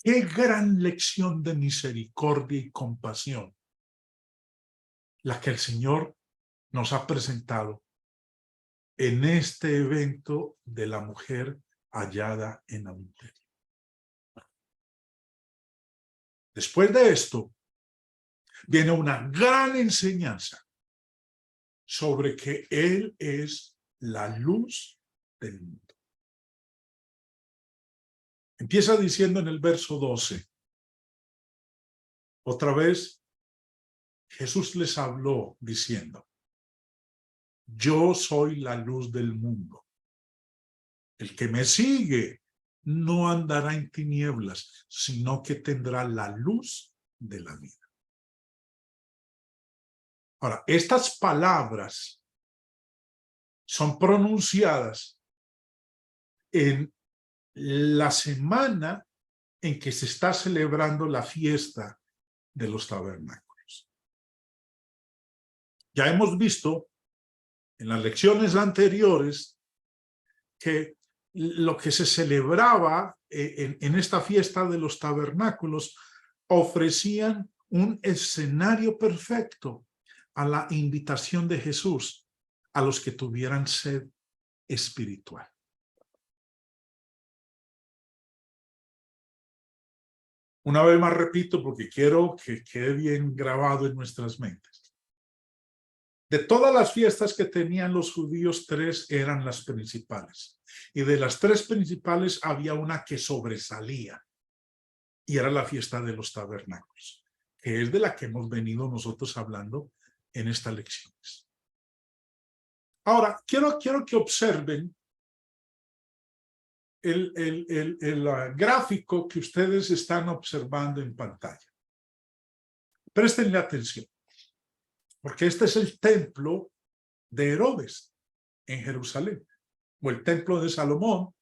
Qué gran lección de misericordia y compasión la que el Señor nos ha presentado en este evento de la mujer hallada en adulterio. Después de esto, viene una gran enseñanza sobre que Él es la luz del mundo. Empieza diciendo en el verso 12, otra vez Jesús les habló diciendo, yo soy la luz del mundo. El que me sigue no andará en tinieblas, sino que tendrá la luz de la vida. Ahora, estas palabras son pronunciadas en la semana en que se está celebrando la fiesta de los tabernáculos. Ya hemos visto en las lecciones anteriores que lo que se celebraba en esta fiesta de los tabernáculos ofrecían un escenario perfecto a la invitación de Jesús a los que tuvieran sed espiritual. Una vez más repito porque quiero que quede bien grabado en nuestras mentes. De todas las fiestas que tenían los judíos, 3 eran las principales. Y de las 3 principales había una que sobresalía. Y era la fiesta de los tabernáculos, que es de la que hemos venido nosotros hablando en estas lecciones. Ahora, quiero que observen el gráfico que ustedes están observando en pantalla. Préstenle atención, porque este es el templo de Herodes en Jerusalén, o el templo de Salomón,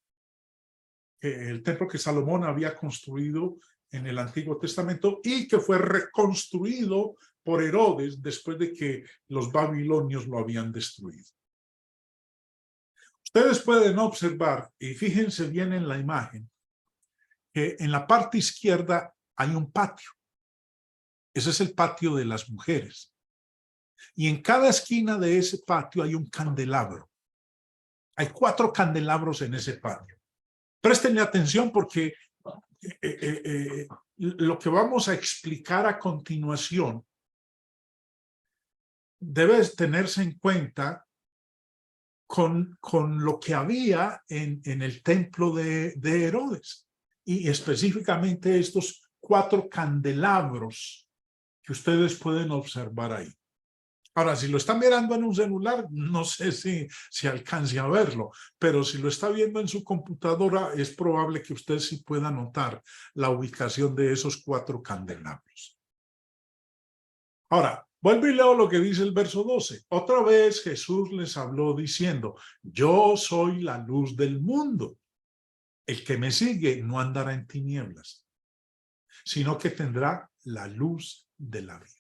el templo que Salomón había construido en el Antiguo Testamento y que fue reconstruido por Herodes después de que los babilonios lo habían destruido. Ustedes pueden observar, y fíjense bien en la imagen, que en la parte izquierda hay un patio. Ese es el patio de las mujeres. Y en cada esquina de ese patio hay un candelabro. Hay 4 candelabros en ese patio. Préstenle atención porque lo que vamos a explicar a continuación debe tenerse en cuenta con lo que había en el templo de Herodes. Y específicamente estos 4 candelabros que ustedes pueden observar ahí. Ahora, si lo están mirando en un celular, no sé si alcance a verlo, pero si lo está viendo en su computadora, es probable que usted sí pueda notar la ubicación de esos 4 candelabros. Ahora, vuelvo y leo lo que dice el verso 12. Otra vez Jesús les habló diciendo, yo soy la luz del mundo. El que me sigue no andará en tinieblas, sino que tendrá la luz de la vida.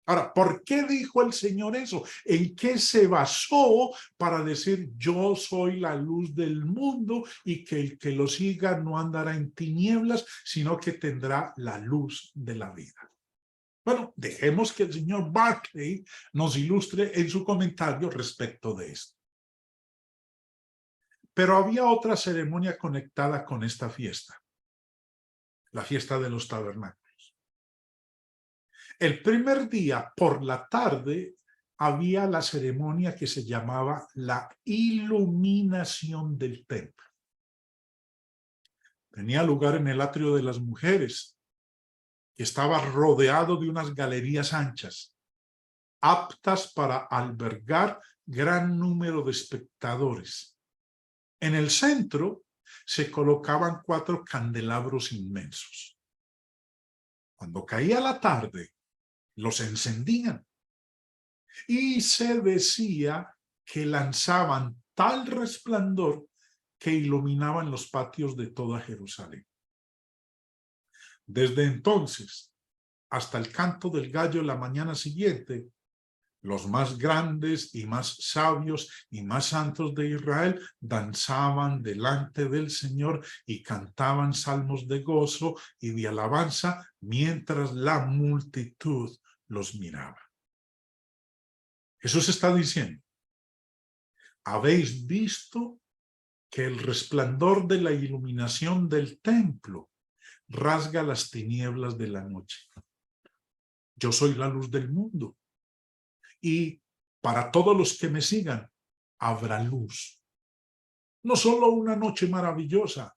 Ahora, ¿por qué dijo el Señor eso? ¿En qué se basó para decir yo soy la luz del mundo y que el que lo siga no andará en tinieblas, sino que tendrá la luz de la vida? Bueno, dejemos que el señor Barclay nos ilustre en su comentario respecto de esto. Pero había otra ceremonia conectada con esta fiesta, la fiesta de los tabernáculos. El primer día, por la tarde, había la ceremonia que se llamaba la iluminación del templo. Tenía lugar en el atrio de las mujeres, que estaba rodeado de unas galerías anchas, aptas para albergar gran número de espectadores. En el centro se colocaban 4 candelabros inmensos. Cuando caía la tarde, los encendían y se decía que lanzaban tal resplandor que iluminaban los patios de toda Jerusalén. Desde entonces hasta el canto del gallo la mañana siguiente, Los más grandes y más sabios y más santos de Israel danzaban delante del Señor y cantaban salmos de gozo y de alabanza mientras la multitud los miraba. Jesús está diciendo, ¿habéis visto que el resplandor de la iluminación del templo rasga las tinieblas de la noche? Yo soy la luz del mundo. Y para todos los que me sigan, habrá luz. No solo una noche maravillosa,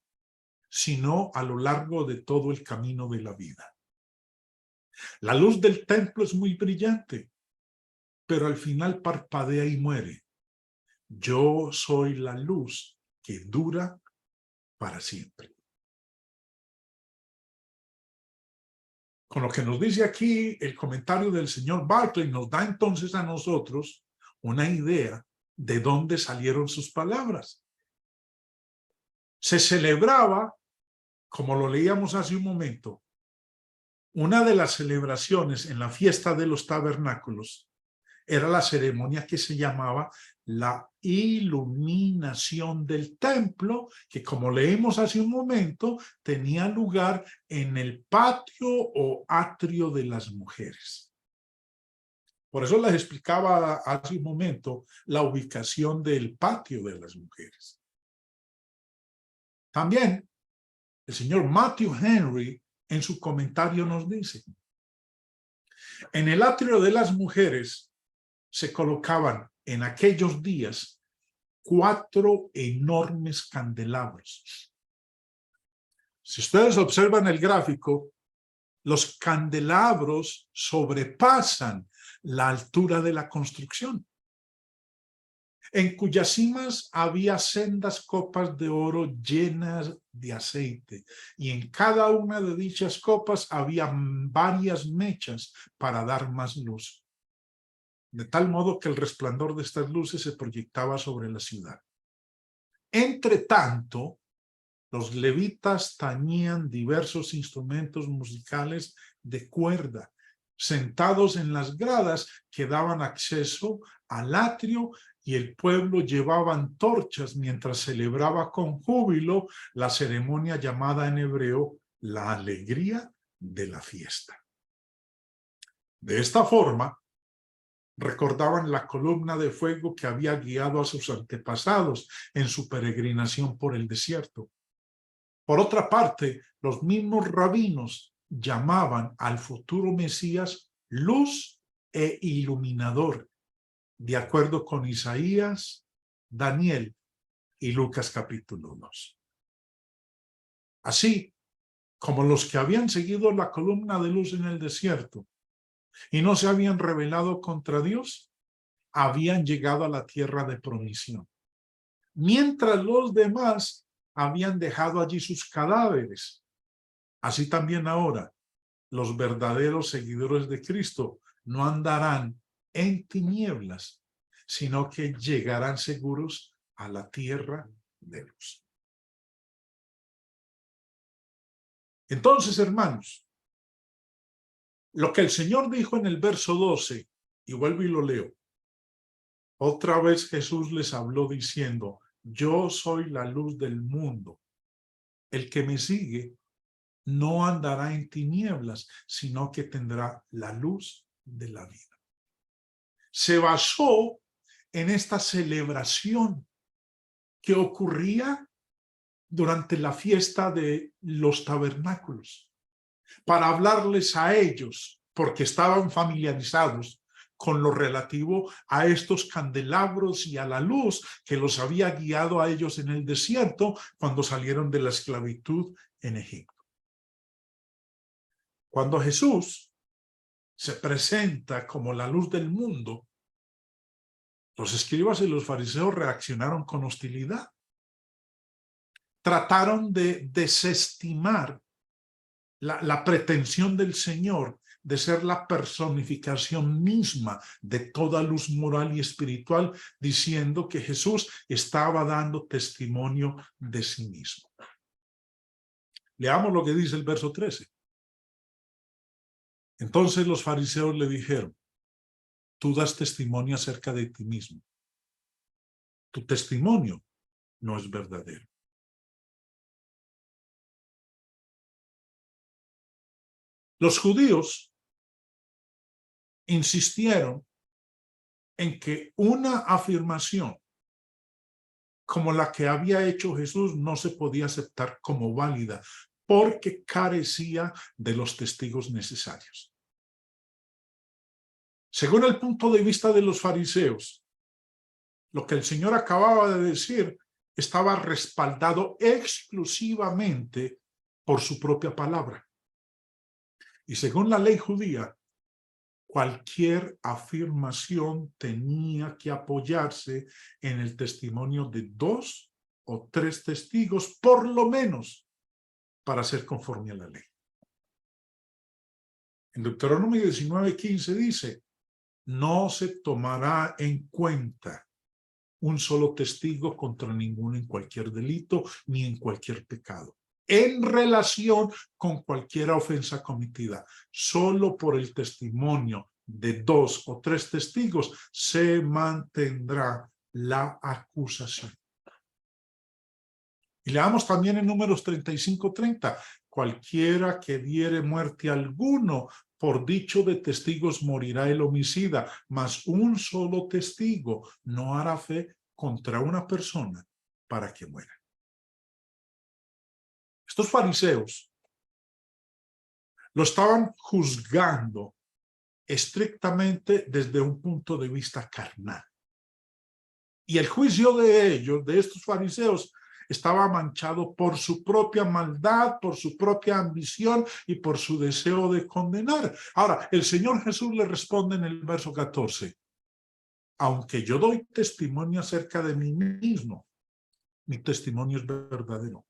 sino a lo largo de todo el camino de la vida. La luz del templo es muy brillante, pero al final parpadea y muere. Yo soy la luz que dura para siempre. Con lo que nos dice aquí el comentario del señor Barclay, nos da entonces a nosotros una idea de dónde salieron sus palabras. Se celebraba, como lo leíamos hace un momento, una de las celebraciones en la fiesta de los tabernáculos era la ceremonia que se llamaba la iluminación del templo, que como leímos hace un momento, tenía lugar en el patio o atrio de las mujeres. Por eso les explicaba hace un momento la ubicación del patio de las mujeres. También el señor Matthew Henry en su comentario nos dice, en el atrio de las mujeres se colocaban en aquellos días 4 enormes candelabros. Si ustedes observan el gráfico, los candelabros sobrepasan la altura de la construcción, en cuyas cimas había sendas copas de oro llenas de aceite, y en cada una de dichas copas había varias mechas para dar más luz, de tal modo que el resplandor de estas luces se proyectaba sobre la ciudad. Entre tanto, los levitas tañían diversos instrumentos musicales de cuerda, sentados en las gradas que daban acceso al atrio, y el pueblo llevaba antorchas mientras celebraba con júbilo la ceremonia llamada en hebreo la alegría de la fiesta. De esta forma, recordaban la columna de fuego que había guiado a sus antepasados en su peregrinación por el desierto. Por otra parte, los mismos rabinos llamaban al futuro Mesías luz e iluminador, de acuerdo con Isaías, Daniel y Lucas capítulo 2. Así como los que habían seguido la columna de luz en el desierto y no se habían rebelado contra Dios, habían llegado a la tierra de promisión, mientras los demás habían dejado allí sus cadáveres. Así también ahora, los verdaderos seguidores de Cristo no andarán en tinieblas, sino que llegarán seguros a la tierra de luz. Entonces, hermanos, lo que el Señor dijo en el verso 12, y vuelvo y lo leo. Otra vez Jesús les habló diciendo, yo soy la luz del mundo. El que me sigue no andará en tinieblas, sino que tendrá la luz de la vida. Se basó en esta celebración que ocurría durante la fiesta de los tabernáculos, para hablarles a ellos, porque estaban familiarizados con lo relativo a estos candelabros y a la luz que los había guiado a ellos en el desierto cuando salieron de la esclavitud en Egipto. Cuando Jesús se presenta como la luz del mundo, los escribas y los fariseos reaccionaron con hostilidad. Trataron de desestimar la pretensión del Señor de ser la personificación misma de toda luz moral y espiritual, diciendo que Jesús estaba dando testimonio de sí mismo. Leamos lo que dice el verso 13. Entonces los fariseos le dijeron, tú das testimonio acerca de ti mismo. Tu testimonio no es verdadero. Los judíos insistieron en que una afirmación como la que había hecho Jesús no se podía aceptar como válida porque carecía de los testigos necesarios. Según el punto de vista de los fariseos, lo que el Señor acababa de decir estaba respaldado exclusivamente por su propia palabra. Y según la ley judía, cualquier afirmación tenía que apoyarse en el testimonio de 2 o 3 testigos, por lo menos, para ser conforme a la ley. En Deuteronomio 19:15 dice, no se tomará en cuenta un solo testigo contra ninguno en cualquier delito ni en cualquier pecado, en relación con cualquier ofensa cometida. Solo por el testimonio de 2 o 3 testigos se mantendrá la acusación. Y leamos también en Números 35:30, cualquiera que diere muerte a alguno, por dicho de testigos morirá el homicida, mas un solo testigo no hará fe contra una persona para que muera. Estos fariseos lo estaban juzgando estrictamente desde un punto de vista carnal. Y el juicio de ellos, de estos fariseos, estaba manchado por su propia maldad, por su propia ambición y por su deseo de condenar. Ahora, el Señor Jesús le responde en el verso 14, aunque yo doy testimonio acerca de mí mismo, mi testimonio es verdadero,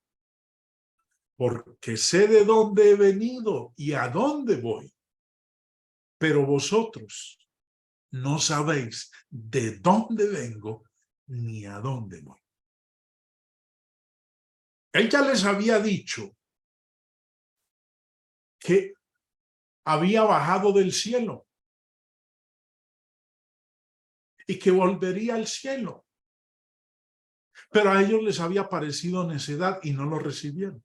porque sé de dónde he venido y a dónde voy, pero vosotros no sabéis de dónde vengo ni a dónde voy. Él ya les había dicho que había bajado del cielo y que volvería al cielo. Pero a ellos les había parecido necedad y no lo recibieron.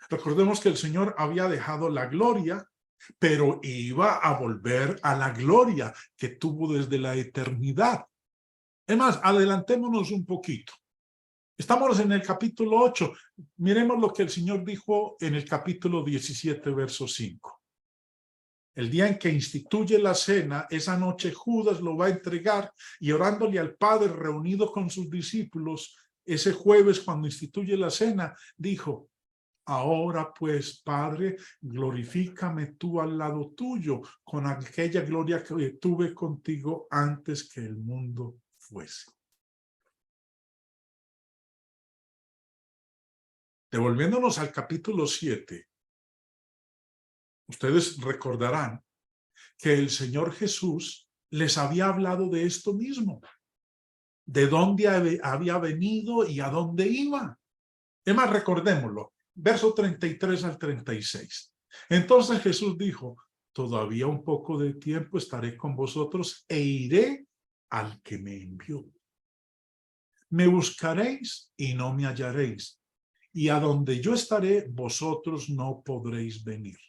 Recordemos que el Señor había dejado la gloria, pero iba a volver a la gloria que tuvo desde la eternidad. Es más, adelantémonos un poquito. Estamos en el capítulo 8. Miremos lo que el Señor dijo en el capítulo 17, verso 5. El día en que instituye la cena, esa noche Judas lo va a entregar y orándole al Padre reunido con sus discípulos, ese jueves cuando instituye la cena, dijo, ahora pues, Padre, glorifícame tú al lado tuyo con aquella gloria que tuve contigo antes que el mundo fuese. Devolviéndonos al capítulo 7, ustedes recordarán que el Señor Jesús les había hablado de esto mismo, de dónde había venido y a dónde iba. Es más, recordémoslo, verso 33 al 36. Entonces Jesús dijo, todavía un poco de tiempo estaré con vosotros e iré al que me envió. Me buscaréis y no me hallaréis, y a donde yo estaré, vosotros no podréis venir.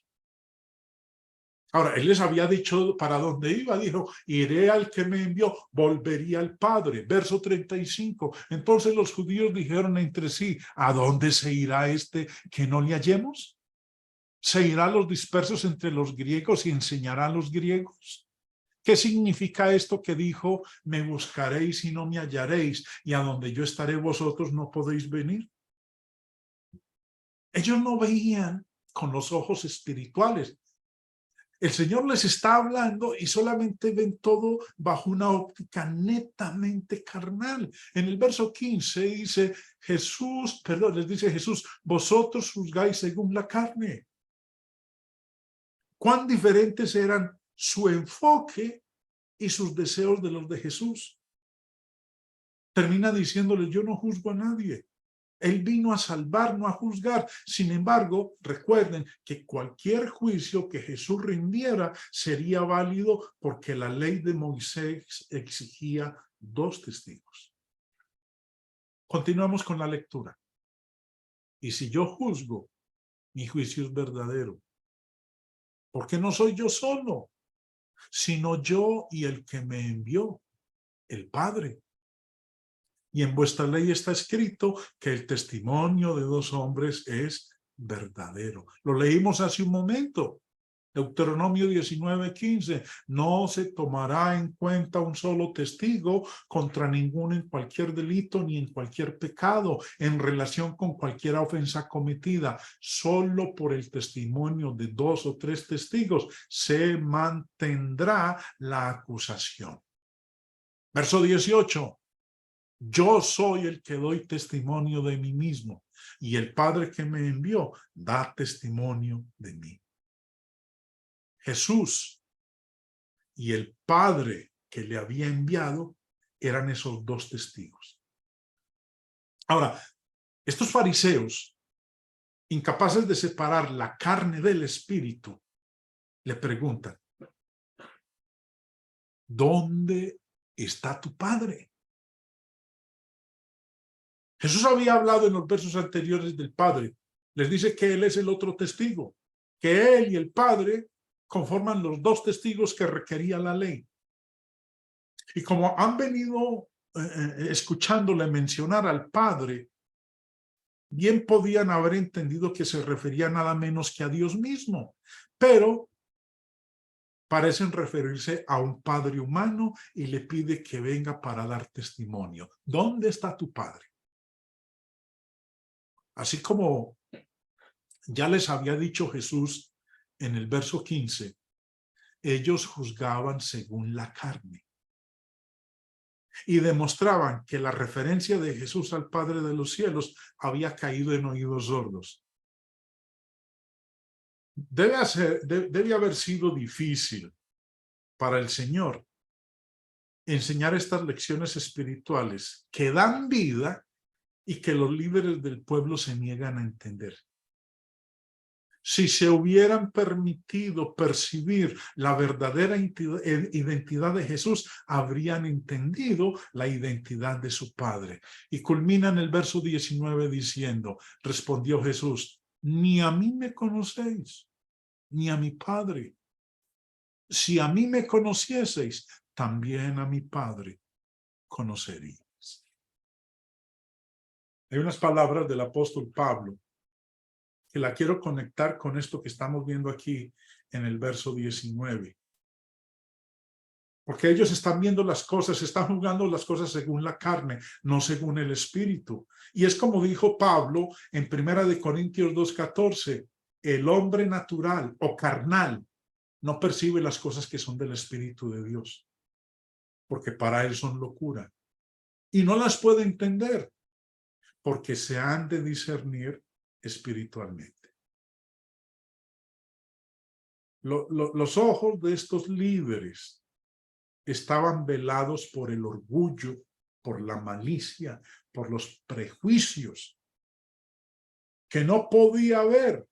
Ahora, él les había dicho para dónde iba, dijo, iré al que me envió, volvería al Padre. Verso 35. Entonces los judíos dijeron entre sí, ¿a dónde se irá este que no le hallemos? ¿Se irá a los dispersos entre los griegos y enseñará a los griegos? ¿Qué significa esto que dijo, me buscaréis y no me hallaréis, y a donde yo estaré vosotros no podéis venir? Ellos no veían con los ojos espirituales. El Señor les está hablando y solamente ven todo bajo una óptica netamente carnal. En el verso 15 dice les dice Jesús, vosotros juzgáis según la carne. Cuán diferentes eran su enfoque y sus deseos de los de Jesús. Termina diciéndoles, yo no juzgo a nadie. Él vino a salvar, no a juzgar. Sin embargo, recuerden que cualquier juicio que Jesús rindiera sería válido porque la ley de Moisés exigía 2 testigos. Continuamos con la lectura. Y si yo juzgo, mi juicio es verdadero. Porque no soy yo solo, sino yo y el que me envió, el Padre. Y en vuestra ley está escrito que el testimonio de 2 hombres es verdadero. Lo leímos hace un momento. Deuteronomio 19:15. No se tomará en cuenta un solo testigo contra ninguno en cualquier delito ni en cualquier pecado en relación con cualquier ofensa cometida. Solo por el testimonio de 2 o 3 testigos se mantendrá la acusación. Verso 18. Yo soy el que doy testimonio de mí mismo, y el Padre que me envió da testimonio de mí. Jesús y el Padre que le había enviado eran esos 2 testigos. Ahora, estos fariseos, incapaces de separar la carne del espíritu, le preguntan, ¿dónde está tu Padre? Jesús había hablado en los versos anteriores del Padre. Les dice que Él es el otro testigo, que Él y el Padre conforman los 2 testigos que requería la ley. Y como han venido escuchándole mencionar al Padre, bien podían haber entendido que se refería nada menos que a Dios mismo, pero parecen referirse a un Padre humano y le pide que venga para dar testimonio. ¿Dónde está tu Padre? Así como ya les había dicho Jesús en el verso 15, ellos juzgaban según la carne y demostraban que la referencia de Jesús al Padre de los cielos había caído en oídos sordos. Debe haber sido difícil para el Señor enseñar estas lecciones espirituales que dan vida y que los líderes del pueblo se niegan a entender. Si se hubieran permitido percibir la verdadera identidad de Jesús, habrían entendido la identidad de su Padre. Y culmina en el verso 19 diciendo, respondió Jesús, ni a mí me conocéis, ni a mi Padre. Si a mí me conocieseis, también a mi Padre conoceríais. Hay unas palabras del apóstol Pablo que la quiero conectar con esto que estamos viendo aquí en el verso 19. Porque ellos están viendo las cosas, están juzgando las cosas según la carne, no según el espíritu. Y es como dijo Pablo en 1 Corintios 2:14, el hombre natural o carnal no percibe las cosas que son del Espíritu de Dios, porque para él son locura. Y no las puede entender, porque se han de discernir espiritualmente. Los ojos de estos líderes estaban velados por el orgullo, por la malicia, por los prejuicios, que no podía ver.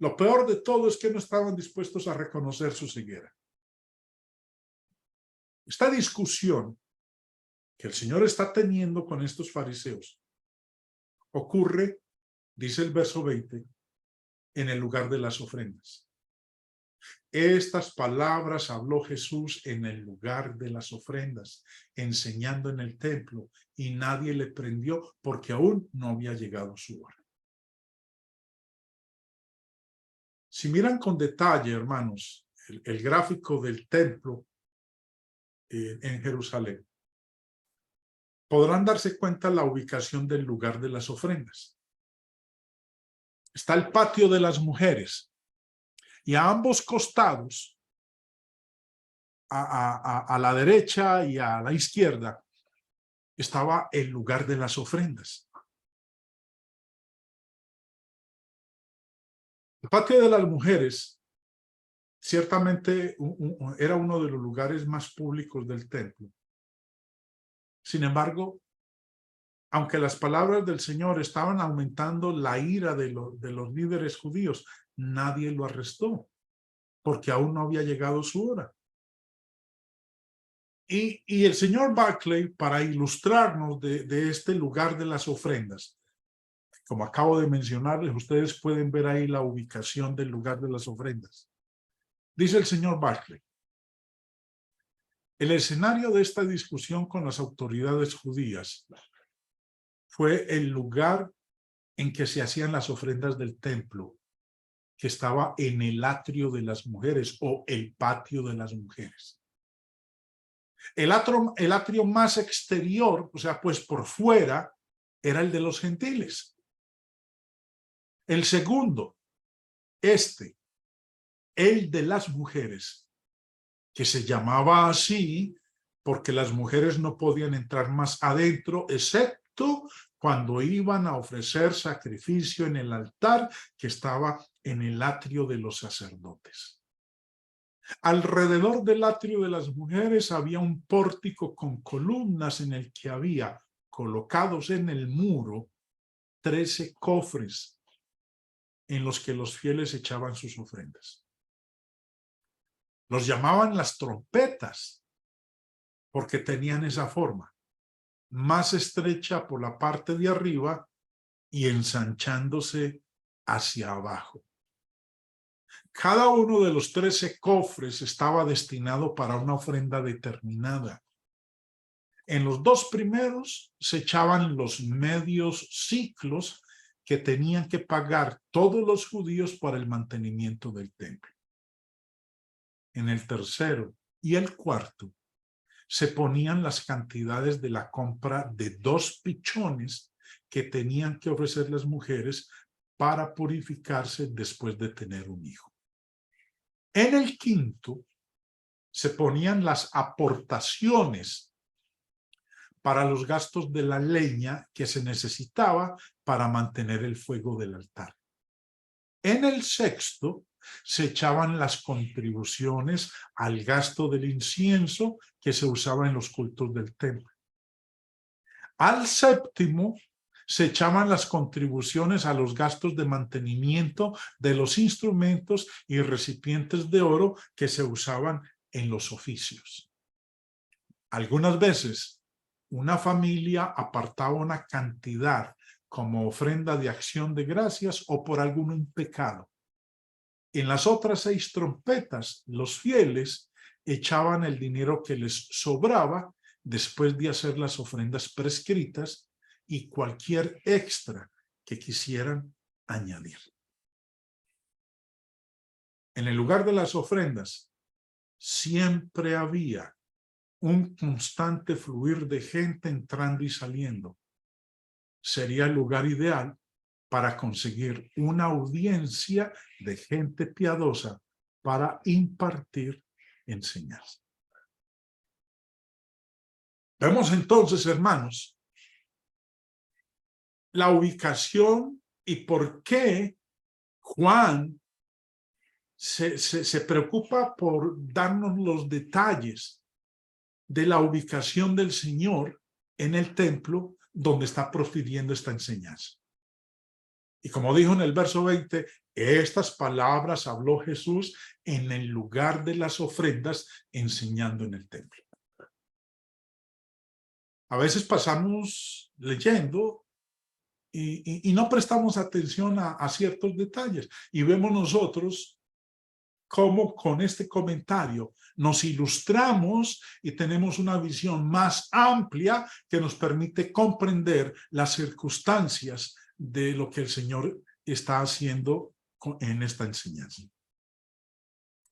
Lo peor de todo es que no estaban dispuestos a reconocer su ceguera. Esta discusión que el Señor está teniendo con estos fariseos ocurre, dice el verso 20, en el lugar de las ofrendas. Estas palabras habló Jesús en el lugar de las ofrendas, enseñando en el templo, y nadie le prendió porque aún no había llegado su hora. Si miran con detalle, hermanos, el gráfico del templo en Jerusalén, podrán darse cuenta la ubicación del lugar de las ofrendas. Está el patio de las mujeres y a ambos costados, a la derecha y a la izquierda, estaba el lugar de las ofrendas. El patio de las mujeres ciertamente era uno de los lugares más públicos del templo. Sin embargo, aunque las palabras del Señor estaban aumentando la ira de los líderes judíos, nadie lo arrestó, porque aún no había llegado su hora. Y el señor Barclay, para ilustrarnos de este lugar de las ofrendas, como acabo de mencionarles, ustedes pueden ver ahí la ubicación del lugar de las ofrendas. Dice el señor Barclay: el escenario de esta discusión con las autoridades judías fue el lugar en que se hacían las ofrendas del templo, que estaba en el atrio de las mujeres o el patio de las mujeres. El atrio más exterior, o sea, pues por fuera, era el de los gentiles. El segundo, el de las mujeres, que se llamaba así porque las mujeres no podían entrar más adentro, excepto cuando iban a ofrecer sacrificio en el altar que estaba en el atrio de los sacerdotes. Alrededor del atrio de las mujeres había un pórtico con columnas en el que había colocados en el muro 13 cofres en los que los fieles echaban sus ofrendas. Los llamaban las trompetas porque tenían esa forma, más estrecha por la parte de arriba y ensanchándose hacia abajo. Cada uno de los 13 cofres estaba destinado para una ofrenda determinada. En los 2 primeros se echaban los medios ciclos que tenían que pagar todos los judíos para el mantenimiento del templo. En el tercero y el cuarto se ponían las cantidades de la compra de 2 pichones que tenían que ofrecer las mujeres para purificarse después de tener un hijo. En el quinto se ponían las aportaciones para los gastos de la leña que se necesitaba para mantener el fuego del altar. En el sexto se echaban las contribuciones al gasto del incienso que se usaba en los cultos del templo. Al séptimo se echaban las contribuciones a los gastos de mantenimiento de los instrumentos y recipientes de oro que se usaban en los oficios. Algunas veces una familia apartaba una cantidad como ofrenda de acción de gracias o por algún pecado. En las otras 6 trompetas, los fieles echaban el dinero que les sobraba después de hacer las ofrendas prescritas y cualquier extra que quisieran añadir. En el lugar de las ofrendas siempre había un constante fluir de gente entrando y saliendo. Sería el lugar ideal para conseguir una audiencia de gente piadosa para impartir enseñanza. Vemos entonces, hermanos, la ubicación y por qué Juan se preocupa por darnos los detalles de la ubicación del Señor en el templo donde está profiriendo esta enseñanza. Y como dijo en el verso 20, estas palabras habló Jesús en el lugar de las ofrendas, enseñando en el templo. A veces pasamos leyendo y no prestamos atención a ciertos detalles. Y vemos nosotros cómo con este comentario nos ilustramos y tenemos una visión más amplia que nos permite comprender las circunstancias de lo que el Señor está haciendo en esta enseñanza.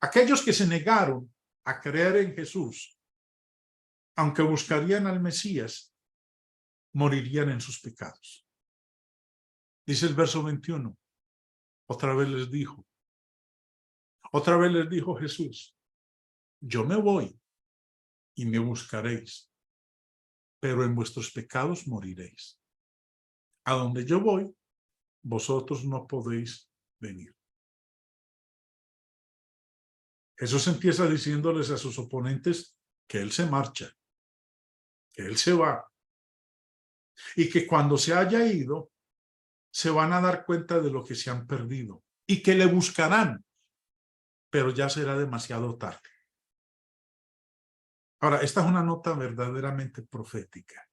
Aquellos que se negaron a creer en Jesús, aunque buscarían al Mesías, morirían en sus pecados. Dice el verso 21, otra vez les dijo Jesús, yo me voy y me buscaréis, pero en vuestros pecados moriréis. A donde yo voy, vosotros no podéis venir. Jesús empieza diciéndoles a sus oponentes que Él se marcha, que Él se va, y que cuando se haya ido, se van a dar cuenta de lo que se han perdido y que le buscarán, pero ya será demasiado tarde. Ahora, esta es una nota verdaderamente profética.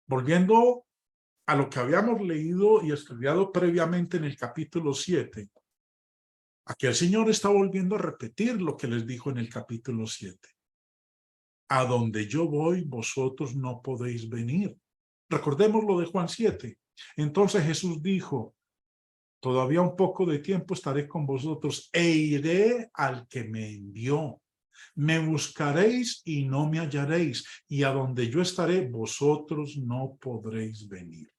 Volviendo a lo que habíamos leído y estudiado previamente en el capítulo 7, aquí el Señor está volviendo a repetir lo que les dijo en el capítulo 7. A donde yo voy, vosotros no podéis venir. Recordemos lo de Juan 7. Entonces Jesús dijo, todavía un poco de tiempo estaré con vosotros e iré al que me envió. Me buscaréis y no me hallaréis, y a donde yo estaré, vosotros no podréis venir.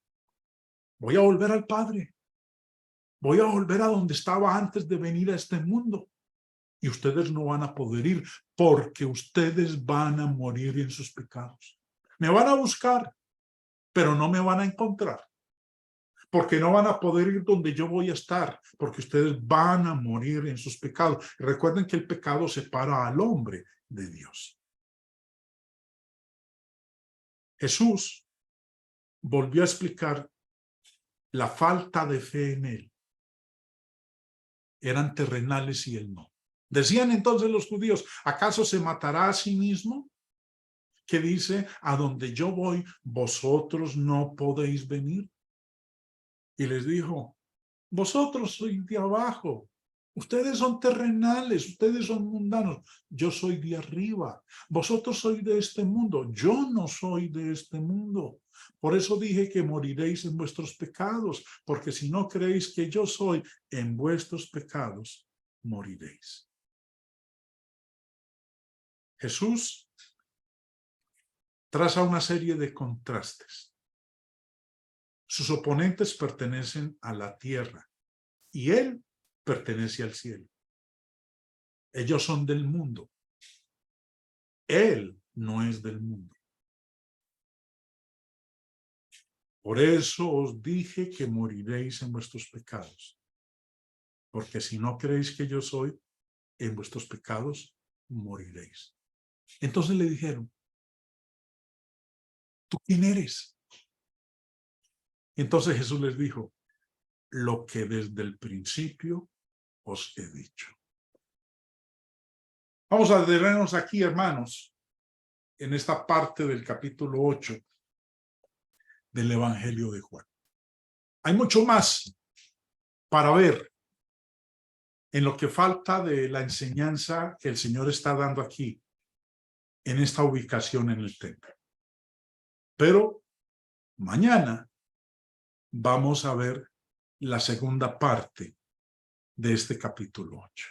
Voy a volver al Padre. Voy a volver a donde estaba antes de venir a este mundo. Y ustedes no van a poder ir porque ustedes van a morir en sus pecados. Me van a buscar, pero no me van a encontrar. Porque no van a poder ir donde yo voy a estar, porque ustedes van a morir en sus pecados. Recuerden que el pecado separa al hombre de Dios. Jesús volvió a explicar la falta de fe en él. Eran terrenales y él no. Decían entonces los judíos, ¿acaso se matará a sí mismo? Que dice, a donde yo voy, vosotros no podéis venir. Y les dijo, vosotros sois de abajo, ustedes son terrenales, ustedes son mundanos, yo soy de arriba, vosotros sois de este mundo, yo no soy de este mundo. Por eso dije que moriréis en vuestros pecados, porque si no creéis que yo soy, en vuestros pecados moriréis. Jesús traza una serie de contrastes. Sus oponentes pertenecen a la tierra y él pertenece al cielo. Ellos son del mundo. Él no es del mundo. Por eso os dije que moriréis en vuestros pecados. Porque si no creéis que yo soy, en vuestros pecados moriréis. Entonces le dijeron, ¿tú quién eres? Entonces Jesús les dijo, lo que desde el principio os he dicho. Vamos a detenernos aquí, hermanos, en esta parte del capítulo 8 del Evangelio de Juan. Hay mucho más para ver en lo que falta de la enseñanza que el Señor está dando aquí, en esta ubicación en el templo. Pero mañana vamos a ver la segunda parte de este capítulo 8.